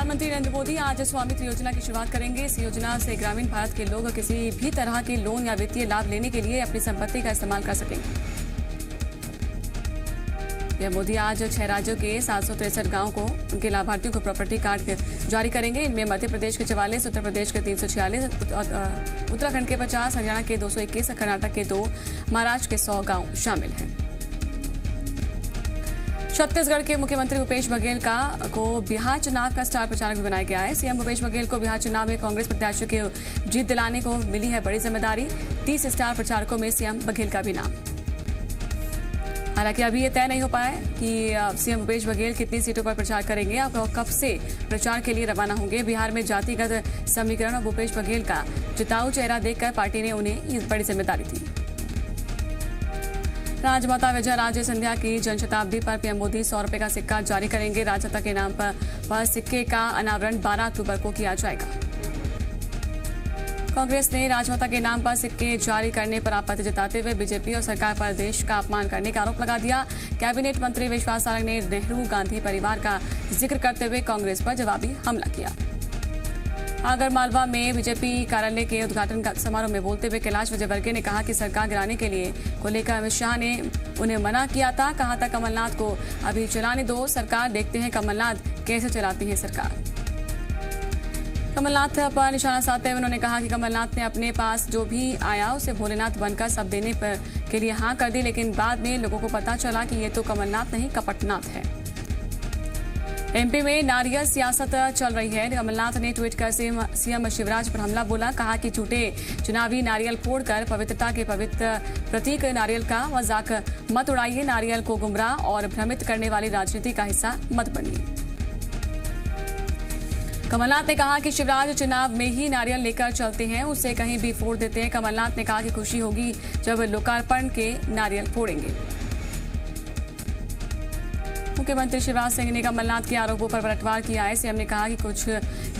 प्रधानमंत्री नरेंद्र मोदी आज स्वामित्व योजना की शुरुआत करेंगे। इस योजना से ग्रामीण भारत के लोग किसी भी तरह के लोन या वित्तीय लाभ लेने के लिए अपनी संपत्ति का इस्तेमाल कर सकेंगे। पीएम मोदी आज 6 राज्यों के 763 गांवों को उनके लाभार्थियों को प्रॉपर्टी कार्ड जारी करेंगे। इनमें मध्य प्रदेश के 44, उत्तर प्रदेश के 346, उत्तराखंड के 50, हरियाणा के 221, कर्नाटक के 2, महाराष्ट्र के 100 गांव शामिल हैं। छत्तीसगढ़ के मुख्यमंत्री भूपेश बघेल को बिहार चुनाव का स्टार प्रचारक भी बनाया गया है। सीएम भूपेश बघेल को बिहार चुनाव में कांग्रेस प्रत्याशियों की जीत दिलाने को मिली है बड़ी जिम्मेदारी। 30 स्टार प्रचारकों में सीएम बघेल का भी नाम। हालांकि अभी ये तय नहीं हो पाया है कि सीएम भूपेश बघेल कितनी सीटों पर प्रचार करेंगे और कब से प्रचार के लिए रवाना होंगे। बिहार में जातिगत समीकरण और भूपेश बघेल का जिताऊ चेहरा देखकर पार्टी ने उन्हें इस बड़ी जिम्मेदारी दी। राजमाता विजय राजे सिंधिया की जनशताब्दी पर पीएम मोदी 100 रुपए का सिक्का जारी करेंगे। राजमाता के नाम पर सिक्के का अनावरण 12 अक्टूबर को किया जाएगा। कांग्रेस ने राजमाता के नाम पर सिक्के जारी करने पर आपत्ति जताते हुए बीजेपी और सरकार पर देश का अपमान करने का आरोप लगा दिया। कैबिनेट मंत्री विश्वास सारंग ने नेहरू गांधी परिवार का जिक्र करते हुए कांग्रेस पर जवाबी हमला किया। आगरमालवा में बीजेपी कार्यालय के उद्घाटन समारोह में बोलते हुए कैलाश विजयवर्गीय ने कहा कि सरकार गिराने के लिए को लेकर अमित शाह ने उन्हें मना किया था। कहा था कमलनाथ को अभी चलाने दो सरकार, देखते हैं कमलनाथ कैसे चलाती है सरकार। कमलनाथ पर निशाना साधते हुए उन्होंने कहा कि कमलनाथ ने अपने पास जो भी आया उसे भोलेनाथ बनकर सब देने के लिए हाँ कर दी, लेकिन बाद में लोगों को पता चला कि ये तो कमलनाथ नहीं कपटनाथ है। एमपी में नारियल सियासत चल रही है। कमलनाथ ने ट्वीट कर सीएम शिवराज पर हमला बोला। कहा कि झूठे चुनावी नारियल फोड़कर पवित्रता के पवित्र प्रतीक नारियल का मजाक मत उड़ाइए। नारियल को गुमराह और भ्रमित करने वाली राजनीति का हिस्सा मत बनिए। कमलनाथ ने कहा कि शिवराज चुनाव में ही नारियल लेकर चलते हैं, उसे कहीं भी फोड़ देते हैं। कमलनाथ ने कहा कि खुशी होगी जब लोकार्पण के नारियल फोड़ेंगे। मुख्यमंत्री शिवराज सिंह ने कमलनाथ के आरोपों पर पलटवार किया है। सीएम ने कहा कि कुछ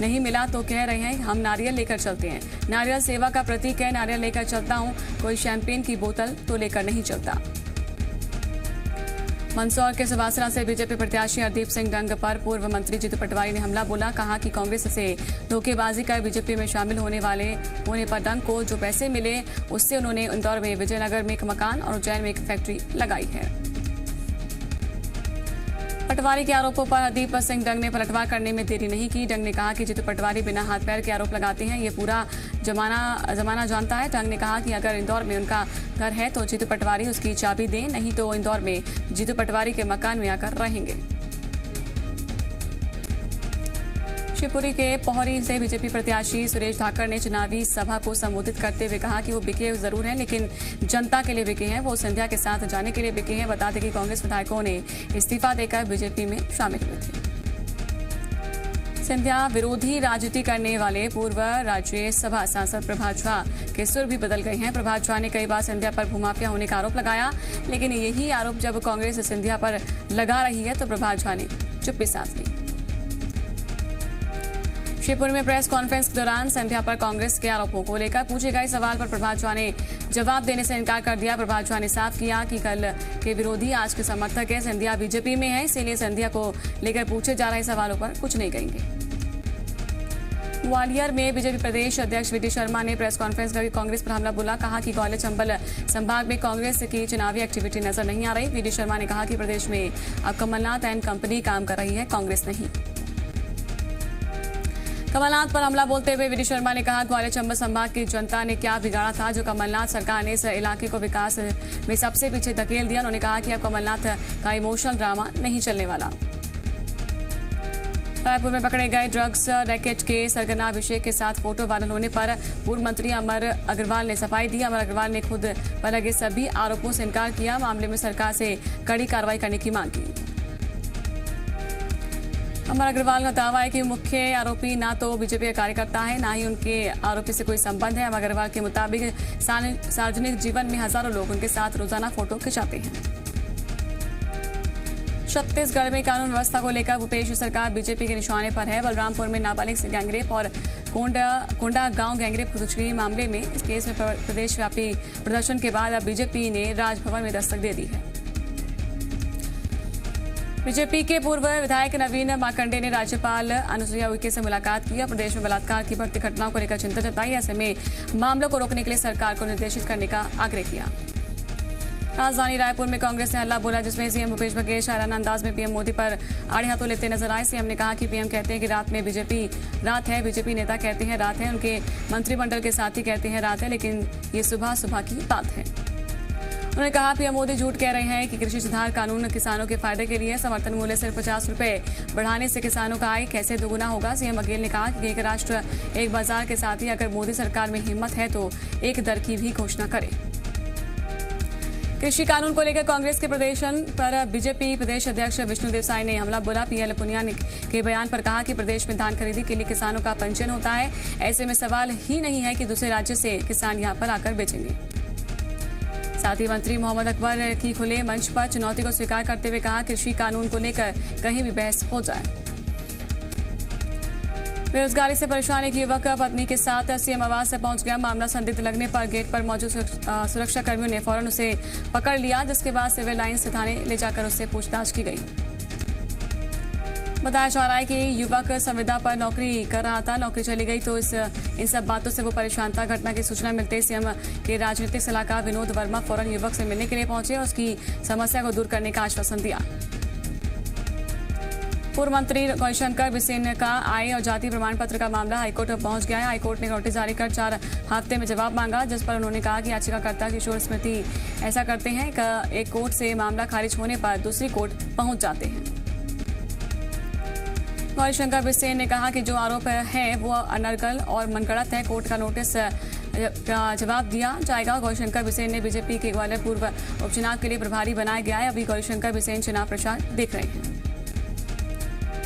नहीं मिला तो कह रहे हैं हम नारियल लेकर चलते हैं। नारियल सेवा का प्रतीक है, नारियल लेकर चलता हूं, कोई शैंपेन की बोतल तो लेकर नहीं चलता। मंदसौर के सवासरा से बीजेपी प्रत्याशी हरदीप सिंह डंग पर पूर्व मंत्री जीतू पटवारी ने हमला बोला। कहा कि कांग्रेस से धोखेबाजी कर बीजेपी में शामिल होने पर डंग को जो पैसे मिले उससे उन्होंने इंदौर में विजयनगर में एक मकान और उज्जैन में एक फैक्ट्री लगाई है। पटवारी के आरोपों पर हरदीप सिंह डंग ने पलटवार करने में देरी नहीं की। डंग ने कहा कि जीतू पटवारी बिना हाथ पैर के आरोप लगाते हैं, ये पूरा जमाना जानता है। डंग ने कहा कि अगर इंदौर में उनका घर है तो जीतू पटवारी उसकी चाबी दें, नहीं तो इंदौर में जीतू पटवारी के मकान में आकर रहेंगे। शिवपुरी के पोहरी से बीजेपी प्रत्याशी सुरेश धाकड़ ने चुनावी सभा को संबोधित करते हुए कहा कि वो बिके जरूर हैं लेकिन जनता के लिए बिके हैं, वो सिंधिया के साथ जाने के लिए बिके हैं। बता दें कि कांग्रेस विधायकों ने इस्तीफा देकर बीजेपी में शामिल हुए थे। सिंधिया विरोधी राजनीति करने वाले पूर्व राज्यसभा सांसद प्रभात झा के सुर भी बदल गए हैं। प्रभात झा ने कई बार सिंधिया पर भूमाफिया होने का आरोप लगाया, लेकिन यही आरोप जब कांग्रेस सिंधिया पर लगा रही है तो प्रभात झा ने चुप्पी साध ली। शिवपुर में प्रेस कॉन्फ्रेंस के दौरान सिंधिया पर कांग्रेस के आरोपों को लेकर पूछे गए सवाल पर प्रभात झा ने जवाब देने से इनकार कर दिया। प्रभात झा ने साफ किया कि कल के विरोधी आज के समर्थक है। सिंधिया बीजेपी में है, इसीलिए सिंधिया को लेकर पूछे जा रहे सवालों पर कुछ नहीं कहेंगे। ग्वालियर में बीजेपी प्रदेश अध्यक्ष वीडी शर्मा ने प्रेस कॉन्फ्रेंस करके कांग्रेस पर हमला बोला। कहा कि ग्वालियर चंबल संभाग में कांग्रेस की चुनावी एक्टिविटी नजर नहीं आ रही। वीडी शर्मा ने कहा कि प्रदेश में अब कमलनाथ एंड कंपनी काम कर रही है, कांग्रेस नहीं। कमलनाथ पर हमला बोलते हुए वीडी शर्मा ने कहा ग्वालियर चंबल संभाग की जनता ने क्या बिगाड़ा था जो कमलनाथ सरकार ने इस इलाके को विकास में सबसे पीछे धकेल दिया। उन्होंने कहा कि अब कमलनाथ का इमोशनल ड्रामा नहीं चलने वाला। रायपुर में पकड़े गए ड्रग्स रैकेट के सरगना अभिषेक के साथ फोटो वायरल होने पर पूर्व मंत्री अमर अग्रवाल ने सफाई दी। अमर अग्रवाल ने खुद पर लगे सभी आरोपों से इनकार किया। मामले में सरकार से कड़ी कार्रवाई करने की मांग की। अमर अग्रवाल का दावा है कि मुख्य आरोपी ना तो बीजेपी का कार्यकर्ता है, ना ही उनके आरोपी से कोई संबंध है। अमर अग्रवाल के मुताबिक सार्वजनिक जीवन में हजारों लोग उनके साथ रोजाना फोटो खिंचाते हैं। छत्तीसगढ़ में कानून व्यवस्था को लेकर भूपेश सरकार बीजेपी के निशाने पर है। बलरामपुर में नाबालिग से गैंगरेप और कोंडा गांव गैंगरेप खुदकुशी मामले में इस केस में प्रदेशव्यापी प्रदर्शन के बाद अब बीजेपी ने राजभवन में दस्तक दे दी है। बीजेपी के पूर्व विधायक नवीन मार्कंडे ने राज्यपाल अनुसुईया उइके से मुलाकात की और प्रदेश में बलात्कार की बढ़ती घटनाओं को लेकर चिंता जताई। ऐसे में मामलों को रोकने के लिए सरकार को निर्देशित करने का आग्रह किया। राजधानी रायपुर में कांग्रेस ने हल्ला बोला, जिसमें सीएम भूपेश बघेल शायराना अंदाज में पीएम मोदी पर आड़े हाथों लेते नजर आए। सीएम ने कहा कि पीएम कहते हैं कि रात में बीजेपी रात है, बीजेपी नेता कहते हैं रात है, उनके मंत्रिमंडल के साथी कहते हैं रात है, लेकिन ये सुबह सुबह की बात है। उन्होंने कहा पीएम मोदी झूठ कह रहे हैं कि कृषि सुधार कानून किसानों के फायदे के लिए। समर्थन मूल्य सिर्फ 50 रुपए बढ़ाने से किसानों का आय कैसे दोगुना होगा। सीएम बघेल ने कहा कि एक राष्ट्र एक बाजार के साथ ही अगर मोदी सरकार में हिम्मत है तो एक दर की भी घोषणा करे। कृषि कानून को लेकर कांग्रेस के प्रदर्शन पर बीजेपी प्रदेश अध्यक्ष विष्णुदेव साय ने हमला बोला। पीएल पुनिया के बयान पर कहा कि प्रदेश में धान खरीदी के लिए किसानों का पंजीयन होता है, ऐसे में सवाल ही नहीं है कि दूसरे राज्य से किसान यहां पर आकर बेचेंगे। साथ ही मंत्री मोहम्मद अकबर की खुले मंच पर चुनौती को स्वीकार करते हुए कहा कृषि कानून को लेकर कहीं भी बहस हो जाए। बेरोजगारी से परेशान एक युवक पत्नी के साथ सीएम आवास से पहुंच गया। मामला संदिग्ध लगने पर गेट पर मौजूद सुरक्षा कर्मियों ने फौरन उसे पकड़ लिया, जिसके बाद सिविल लाइन्स थाने ले जाकर उससे पूछताछ की गई। बताया जा रहा है कि युवक संविदा पर नौकरी कर रहा था, नौकरी चली गई तो इन सब बातों से वो परेशान था। घटना की सूचना मिलते ही सीएम के राजनीतिक सलाहकार विनोद वर्मा फौरन युवक से मिलने के लिए पहुंचे और उसकी समस्या को दूर करने का आश्वासन दिया। पूर्व मंत्री गौरीशंकर बिसेन का आय और जाति प्रमाण पत्र का मामला हाईकोर्ट में पहुंच गया है। हाईकोर्ट ने नोटिस जारी कर 4 हफ्ते में जवाब मांगा, जिस पर उन्होंने कहा कि याचिकाकर्ता किशोर स्मृति ऐसा करते हैं कि एक कोर्ट से मामला खारिज होने पर दूसरी कोर्ट पहुंच जाते हैं। गौरीशंकर बिसेन ने कहा कि जो आरोप है वो अनर्गल और मनगढ़ंत है। कोर्ट का नोटिस का जवाब दिया जाएगा। गौरीशंकर बिसेन ने बीजेपी के ग्वालियर पूर्व उपचुनाव के लिए प्रभारी बनाया गया है। अभी गौरीशंकर बिसेन चुनाव प्रचार देख रहे हैं।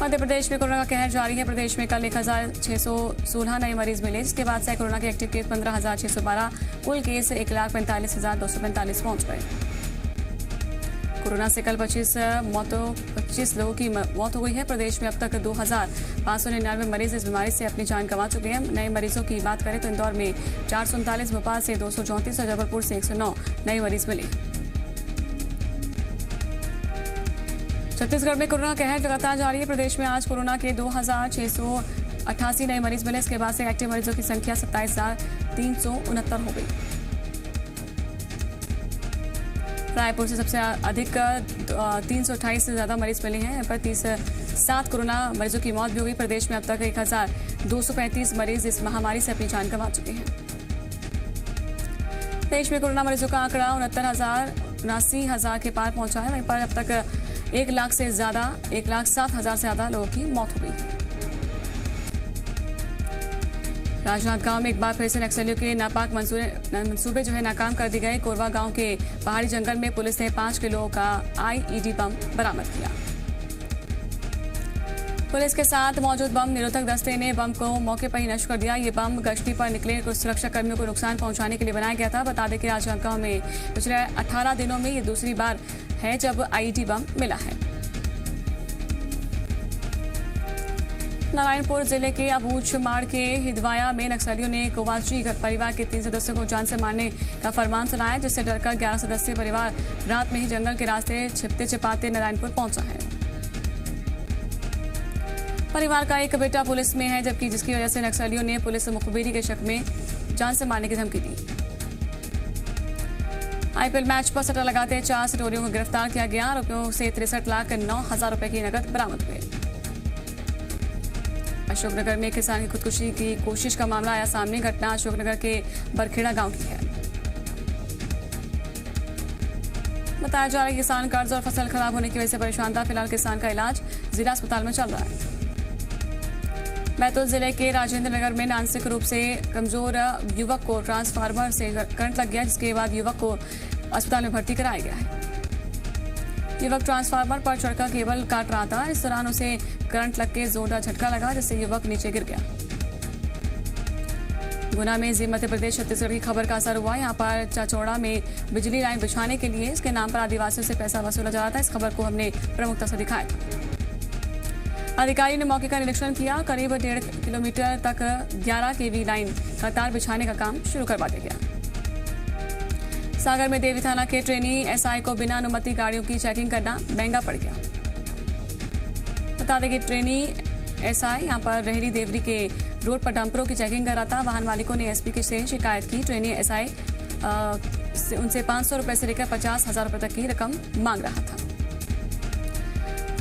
मध्य प्रदेश में कोरोना का कहर जारी है। प्रदेश में कल 1616 नए मरीज मिले, जिसके बाद से कोरोना के एक्टिव केस 15,612, कुल केस 1,45,245 पहुंच गए। कोरोना से कल 25 लोगों की मौत हो गई है। प्रदेश में अब तक 2,599 मरीज इस बीमारी से अपनी जान गंवा चुके हैं। नए मरीजों की बात करें तो इंदौर में 439, भोपाल से 234 और जबलपुर से 109 नए मरीज मिले। छत्तीसगढ़ में कोरोना कहर लगातार जारी है। प्रदेश में आज कोरोना के 2,688 नए मरीज मिले। इसके बाद से एक्टिव मरीजों की संख्या 27,369 हो गई। रायपुर से सबसे अधिक 328 से ज्यादा मरीज मिले हैं। यहाँ पर 7 कोरोना मरीजों की मौत भी हो गई। प्रदेश में अब तक 1,235 मरीज इस महामारी से अपनी जान गंवा चुके हैं। देश में कोरोना मरीजों का आंकड़ा 69,000 के पार पहुंचा है। वहीं पर अब तक 1,07,000 से ज्यादा लोगों की मौत हो गई। राजनांदगांव में एक बार फिर से नक्सलियों के नापाक मंसूबे नाकाम कर दिए गए। कोरवा गांव के पहाड़ी जंगल में पुलिस ने 5 किलो का IED बम बरामद किया। पुलिस के साथ मौजूद बम निरोधक दस्ते ने बम को मौके पर ही नष्ट कर दिया। ये बम गश्ती पर निकले कुछ सुरक्षा कर्मियों को नुकसान पहुंचाने के लिए बनाया गया था। बता दें कि राजनांदगांव में पिछले 18 दिनों में ये दूसरी बार है जब IED बम मिला है। नारायणपुर जिले के अबूझमाड़ के हिदवाया में नक्सलियों ने कोवाची परिवार के 3 सदस्यों को जान से मारने का फरमान सुनाया, जिससे डरकर 11 सदस्यीय परिवार रात में ही जंगल के रास्ते छिपते छिपाते नारायणपुर पहुंचा है। परिवार का एक बेटा पुलिस में है, जबकि जिसकी वजह से नक्सलियों ने पुलिस मुखबिरी के शक में जान से मारने की धमकी दी। IPL मैच पर सट्टा लगाते 4 सटोरियों को गिरफ्तार किया गया। आरोपियों से 63,09,000 रुपए की नकद बरामद हुए। अशोकनगर में किसान की खुदकुशी की कोशिश का मामला आया सामने। घटना अशोकनगर के बरखेड़ा गांव की है। बताया जा रहा है कि किसान कर्ज और फसल खराब होने की वजह से परेशान था। फिलहाल किसान का इलाज जिला अस्पताल में चल रहा है। बैतूल जिले के राजेंद्र नगर में मानसिक रूप से कमजोर युवक को ट्रांसफार्मर से करंट लग गया, जिसके बाद युवक को अस्पताल में भर्ती कराया गया है। युवक ट्रांसफार्मर पर चढ़कर केबल काट रहा था। इस दौरान उसे करंट लग के जोरदार झटका लगा, जिससे युवक नीचे गिर गया। गुना में जी मध्य प्रदेश छत्तीसगढ़ की खबर का असर हुआ। यहाँ पर चाचौड़ा में बिजली लाइन बिछाने के लिए इसके नाम पर आदिवासियों से पैसा वसूला जा रहा था। इस खबर को हमने प्रमुखता से दिखाया था। अधिकारी ने मौके का निरीक्षण किया। करीब 1.5 किलोमीटर तक 11 kV लाइन का तार बिछाने का काम शुरू करवा दिया गया। सागर में देवी थाना के ट्रेनी SI को बिना अनुमति गाड़ियों की चेकिंग करना महंगा पड़ गया। बता दें कि ट्रेनी एसआई यहां पर रेहड़ी देवरी के रोड पर डंपरों की चेकिंग कर रहा था। वाहन मालिकों ने एसपी से शिकायत की। ट्रेनी एसआई उनसे 500 रुपए से लेकर 50,000 रुपए तक की रकम मांग रहा था।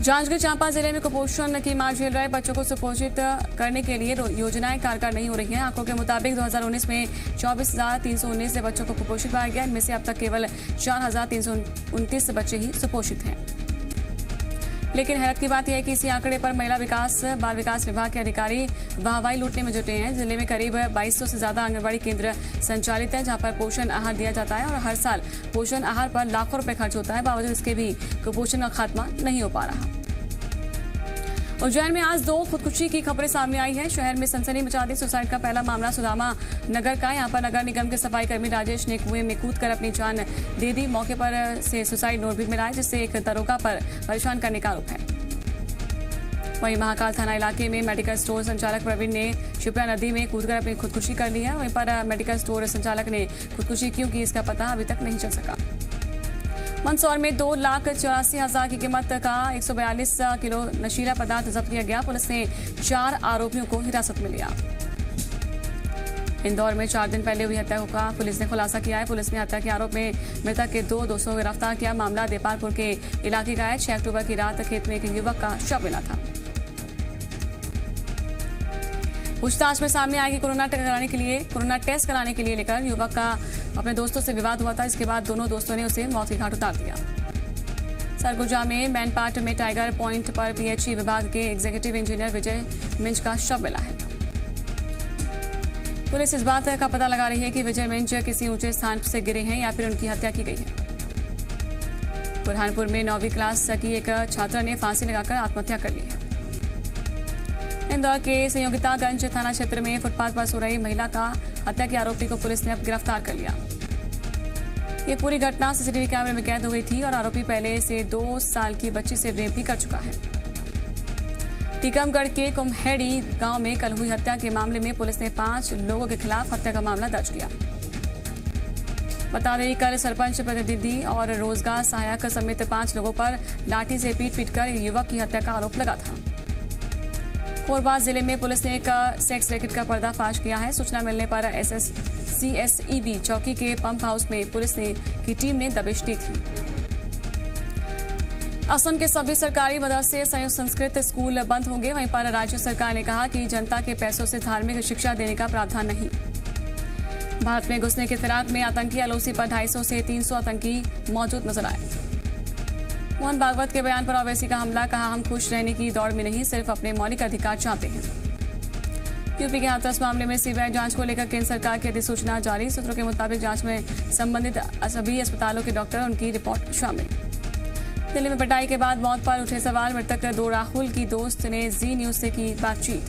जांजगीर चांपा जिले में कुपोषण की मार झेल रहे बच्चों को सुपोषित करने के लिए योजनाएं कारगर नहीं हो रही हैं। आंकड़ों के मुताबिक 2019 में 24,319 बच्चों को कुपोषित पाया गया। इनमें से अब तक केवल 4,329 बच्चे ही सुपोषित हैं। लेकिन हैरत की बात यह है कि इसी आंकड़े पर महिला विकास बाल विकास विभाग के अधिकारी वाहवाही लूटने में जुटे हैं। जिले में करीब 2200 से ज्यादा आंगनबाड़ी केंद्र संचालित है, जहां पर पोषण आहार दिया जाता है और हर साल पोषण आहार पर लाखों रुपए खर्च होता है। बावजूद इसके भी कुपोषण का खात्मा नहीं हो पा रहा। उज्जैन में आज 2 खुदकुशी की खबरें सामने आई है। शहर में सनसनी मचा दी सुसाइड का पहला मामला सुदामा नगर का। यहां पर नगर निगम के सफाई कर्मी राजेश ने कुएं में कूदकर अपनी जान दे दी। मौके पर से सुसाइड नोट भी मिला है, जिससे एक दरोगा पर परेशान करने का आरोप है। वहीं महाकाल थाना इलाके में मेडिकल स्टोर संचालक प्रवीण ने शिप्रा नदी में कूदकर अपनी खुदकुशी कर ली है। वहीं पर मेडिकल स्टोर संचालक ने खुदकुशी क्यों की, इसका पता अभी तक नहीं चल सका। मंदसौर में 2,84,000 की कीमत का 142 किलो नशीला पदार्थ जब्त किया गया। पुलिस ने 4 आरोपियों को हिरासत में लिया। इंदौर में 4 दिन पहले हुई हत्या का पुलिस ने खुलासा किया है। पुलिस ने हत्या के आरोप में मृतक के 2 दोस्तों को गिरफ्तार किया। मामला देपालपुर के इलाके का है। 6 अक्टूबर की रात खेत में एक युवक का शव मिला था। पूछताछ में सामने आया कि कोरोना टेस्ट कराने के लिए लेकर युवक का अपने दोस्तों से विवाद हुआ था। इसके बाद दोनों दोस्तों ने उसे मौत के घाट उतार दिया। सरगुजा में मैनपाट में टाइगर पॉइंट पर पीएचई विभाग के एग्जीक्यूटिव इंजीनियर विजय मिंज का शव मिला है। पुलिस इस बात का पता लगा रही है कि विजय मिंज किसी ऊंचे स्थान से गिरे हैं या फिर उनकी हत्या की गई है। बुरहानपुर में 9वीं क्लास की एक छात्रा ने फांसी लगाकर आत्महत्या कर ली है। इंदौर के संयोगितागंज थाना क्षेत्र में फुटपाथ पर सो रही महिला का हत्या के आरोपी को पुलिस ने अब गिरफ्तार कर लिया। ये पूरी घटना सीसीटीवी कैमरे में कैद हो गई थी और आरोपी पहले से 2 साल की बच्ची से रेप भी कर चुका है। टीकमगढ़ के कुम्हेड़ी गांव में कल हुई हत्या के मामले में पुलिस ने 5 लोगों के खिलाफ हत्या का मामला दर्ज किया। बता दें कल सरपंच प्रतिनिधि और रोजगार सहायक समेत 5 लोगों पर लाठी से पीट कर युवक की हत्या का आरोप लगा था। कोरबा जिले में पुलिस ने एक सेक्स रैकेट का पर्दाफाश किया है। सूचना मिलने पर CSEB चौकी के पंप हाउस में पुलिस की टीम ने दबिश दी थी। असम के सभी सरकारी मदरसे संयुक्त संस्कृत स्कूल बंद होंगे। वहीं पर राज्य सरकार ने कहा कि जनता के पैसों से धार्मिक शिक्षा देने का प्रावधान नहीं। भारत में घुसने के फिराक में आतंकी LOC पर 250 से 300 आतंकी मौजूद नजर आए। मोहन भागवत के बयान पर ओवैसी का हमला, कहा हम खुश रहने की दौड़ में नहीं, सिर्फ अपने मौलिक अधिकार चाहते हैं। यूपी के हाथरस मामले में सीबीआई जांच को लेकर केंद्र सरकार की अधिसूचना जारी। सूत्रों के मुताबिक जांच में संबंधित सभी अस्पतालों के डॉक्टर और उनकी रिपोर्ट शामिल। दिल्ली में पिटाई के बाद मौत पर उठे सवाल, मृतक 2 राहुल की दोस्त ने जी न्यूज से की बातचीत।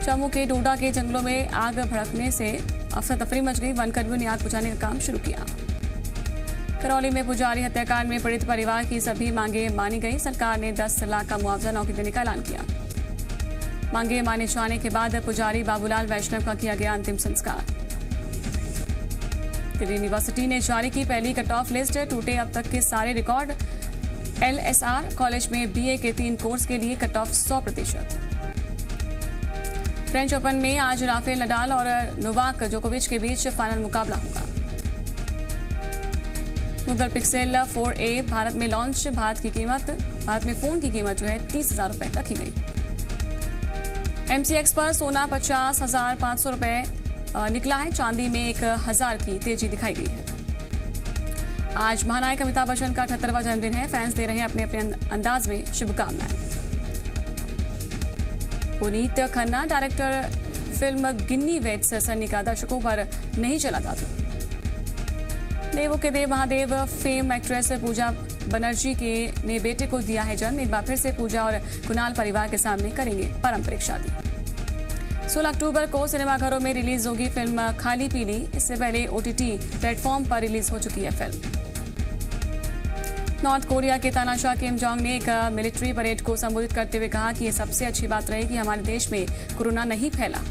जम्मू के डोडा के जंगलों में आग भड़कने से अफरा तफरी मच गई। वनकर्मियों ने आग बुझाने का काम शुरू किया। करौली में पुजारी हत्याकांड में पीड़ित परिवार की सभी मांगे मानी गई। सरकार ने 10 लाख का मुआवजा नौकरी देने का ऐलान किया। मांगे माने जाने के बाद पुजारी बाबूलाल वैष्णव का किया गया अंतिम संस्कार। दिल्ली यूनिवर्सिटी ने जारी की पहली कट ऑफ लिस्ट, टूटे अब तक के सारे रिकॉर्ड। LSR कॉलेज में BA के 3 कोर्स के लिए कट ऑफ 100%। फ्रेंच ओपन में आज राफेल नडाल और नोवाक जोकोविच के बीच फाइनल मुकाबला होगा। गूगल पिक्सेल 4a भारत में लॉन्च। भारत में फोन की कीमत जो है 30,000 रुपए रखी गई। MCX पर सोना 50,500 रुपए निकला है। चांदी में 1,000 की तेजी दिखाई गई है। आज महानायक अमिताभ बच्चन का 78वां जन्मदिन है। फैंस दे रहे हैं अपने अपने अंदाज में शुभकामनाएं। पुनीत खन्ना डायरेक्टर फिल्म गिन्नी वेट्स सन्नी का दर्शकों पर नहीं चला जादू। देवों के देव महादेव फेम एक्ट्रेस पूजा बनर्जी ने बेटे को दिया है जन्म। एक बार फिर से पूजा और कुणाल परिवार के सामने करेंगे पारंपरिक शादी। 16 अक्टूबर को सिनेमाघरों में रिलीज होगी फिल्म खाली पीली। इससे पहले OTT प्लेटफॉर्म पर रिलीज हो चुकी है फिल्म। नॉर्थ कोरिया के तानाशाह किम जोंग ने एक मिलिट्री परेड को संबोधित करते हुए कहा कि ये सबसे अच्छी बात रही कि हमारे देश में कोरोना नहीं फैला।